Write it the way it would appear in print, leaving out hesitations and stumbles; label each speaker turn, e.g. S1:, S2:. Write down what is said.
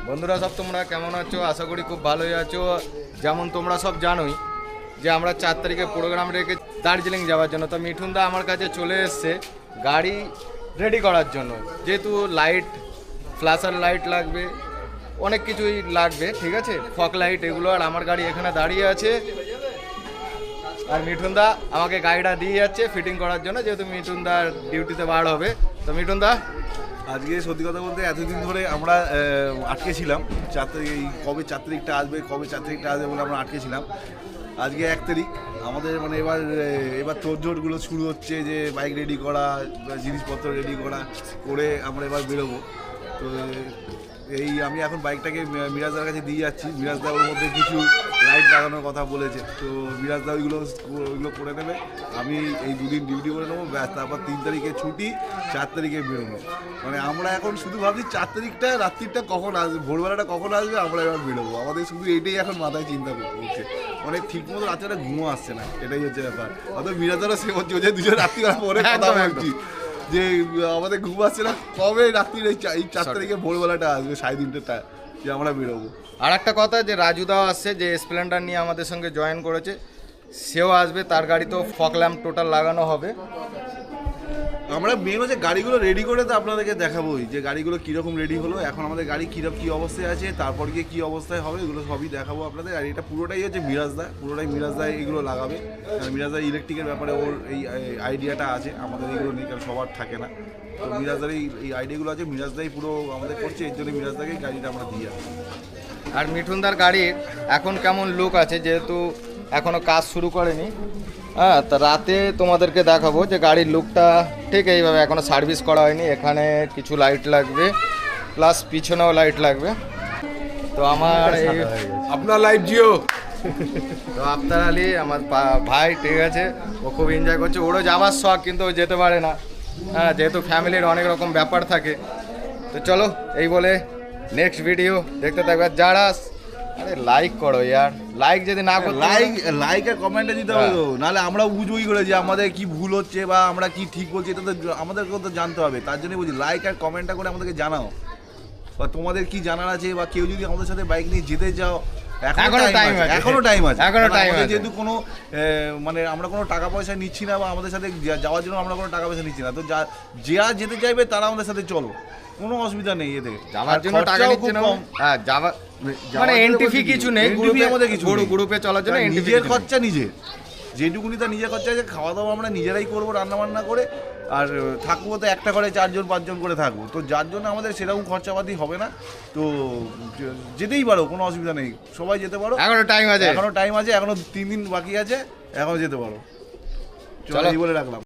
S1: বন্ধুরা সব তোমরা কেমন আছো? আশা করি খুব ভালোই আছো। যেমন তোমরা সব জানোই যে আমরা 4 তারিখে প্রোগ্রাম রেখে দার্জিলিং যাওয়ার জন্য। তো মিঠুনদা আমার কাছে চলে এসছে গাড়ি রেডি করার জন্য, যেহেতু লাইট, ফ্ল্যাশার লাইট লাগবে, অনেক কিছুই লাগবে, ঠিক আছে, ফগ লাইট এগুলো। আর আমার গাড়ি এখানে দাঁড়িয়ে আছে, আর মিঠুনদা আমাকে গাড়িটা দিয়ে যাচ্ছে ফিটিং করার জন্য, যেহেতু মিঠুনদার ডিউটিতে বার হবে। তো মিঠুনদা,
S2: আজকে সত্যি কথা বলতে এতদিন ধরে আমরা আটকে ছিলাম 4 তারিখ, কবে 4 তারিখটা আসবে বলে আমরা আটকে ছিলাম। আজকে 1 তারিখ আমাদের মানে এবার তোড়জোড়গুলো শুরু হচ্ছে, যে বাইক রেডি করা, জিনিসপত্র রেডি করে আমরা এবার বেরোবো। তো আমি এখন বাইকটাকে মিরাজদার কাছে দিয়ে যাচ্ছি। মিরাজদা ওর মধ্যে কিছু লাইট লাগানোর কথা বলেছে, তো মিরাজদা ওইগুলো করে নেবে। আমি এই 2 দিন ডিউটি করে নেবো, ব্যাস। তারপর 3 তারিখে ছুটি, 4 তারিখে বেরোবো। মানে আমরা এখন শুধু ভাবছি 4 তারিখটা রাত্রিটা কখন আসবে, ভোরবেলাটা কখন আসবে, আমরা এবার বেরোবো। আমাদের শুধু এইটাই এখন মাথায় চিন্তা করছে। মানে ঠিক মতো রাত্রে ঘুমো আসছে না, এটাই হচ্ছে ব্যাপার। অর্থাৎ মিরাজদারও সে হচ্ছে, যে 2 রাত্রিবেলা পরে কথা বলছি যে আমাদের ঘুম আসছে না, কবে রাত্রির এই 4 তারিখে ভোরবেলাটা আসবে, 3:30টা, যে আমরা বেরোবো।
S1: আর একটা কথা, যে রাজুদাও আসছে, যে স্প্লেন্ডার নিয়ে আমাদের সঙ্গে জয়েন করেছে, সেও আসবে। তার গাড়িতেও ফগ ল্যাম্প টোটাল লাগানো হবে।
S2: আমরা মেন হচ্ছে গাড়িগুলো রেডি করে তো আপনাদেরকে দেখাবোই, যে গাড়িগুলো কীরকম রেডি হলো, এখন আমাদের গাড়ি কী অবস্থায় আছে, তারপর গিয়ে কী অবস্থায় হবে, এগুলো সবই দেখাবো আপনাদের। আর এটা পুরোটাই হচ্ছে মিরাজদা এগুলো লাগাবে। কারণ মিরাজদা ইলেকট্রিকের ব্যাপারে ওর এই আইডিয়াটা আছে, আমাদের এগুলো নিয়ে, কারণ সবার থাকে না। তো মিরাজদার এই আইডিয়াগুলো আছে, মিরাজদাই পুরো আমাদের করছে, এর জন্য মিরাজদাকেই গাড়িটা আমরা দিয়ে আসবো।
S1: আর মিঠুনদার গাড়ির এখন কেমন লুক আছে, যেহেতু এখনও কাজ শুরু করেনি, হ্যাঁ, তা রাতে তোমাদেরকে দেখাবো যে গাড়ির লুকটা ঠিক এইভাবে। এখনও সার্ভিস করা হয়নি। এখানে কিছু লাইট লাগবে, প্লাস পিছনেও লাইট লাগবে। তো আমার এই
S2: আপনার লাইট জিও,
S1: তো আফতার আলী আমার ভাই, ঠিক আছে, ও খুব এনজয় করছে। ওরও যাওয়ার শখ, কিন্তু ও যেতে পারে না, হ্যাঁ, যেহেতু ফ্যামিলির অনেক রকম ব্যাপার থাকে। তো চলো, এই বলে নেক্সট ভিডিও দেখতে থাকবে। যারা আরে লাইক করো ইয়ার, লাইক যদি না করো,
S2: লাইক আর কমেন্টে দিতে হবে তো, নাহলে আমরা বুঝবো কি করে যে আমাদের কি ভুল হচ্ছে বা আমরা কি ঠিক বলছি, এটা তো আমাদেরকেও তো জানতে হবে। তার জন্যই বলছি, লাইক আর কমেন্টটা করে আমাদেরকে জানাও, বা তোমাদের কি জানার আছে, বা কেউ যদি আমাদের সাথে বাইক নিয়ে যেতে চাও, এখনো টাইম আছে। যেহেতু কোনো মানে আমরা কোনো টাকা পয়সা নিচ্ছি না, বা আমাদের সাথে যাওয়ার জন্য আমরা কোনো টাকা পয়সা নিচ্ছি না। তো যা যেতে চাইবে তারা আমাদের সাথে চলো, কোনো অসুবিধা নেই। এতে
S1: যাওয়ার জন্য টাকা নিচ্ছে না, হ্যাঁ, যাওয়া মানে এনটিভি কিছু নেই, গ্রুপে চলার জন্য
S2: নিজের খরচা নিজে, যেটুকুনি তার নিজের খরচা আছে। খাওয়া দাওয়া আমরা নিজেরাই করবো, রান্নাবান্না করে। আর থাকবো তো একটা ঘরে 4-5 করে থাকবো, তো যার জন্য আমাদের সেরকম খরচাপাতি হবে না। তো যেতেই পারো, কোনো অসুবিধা নেই, সবাই যেতে পারো।
S1: এখনো টাইম আছে,
S2: এখনো 3 দিন বাকি আছে, এখনো যেতে পারো। চলো, এই বলে রাখলাম।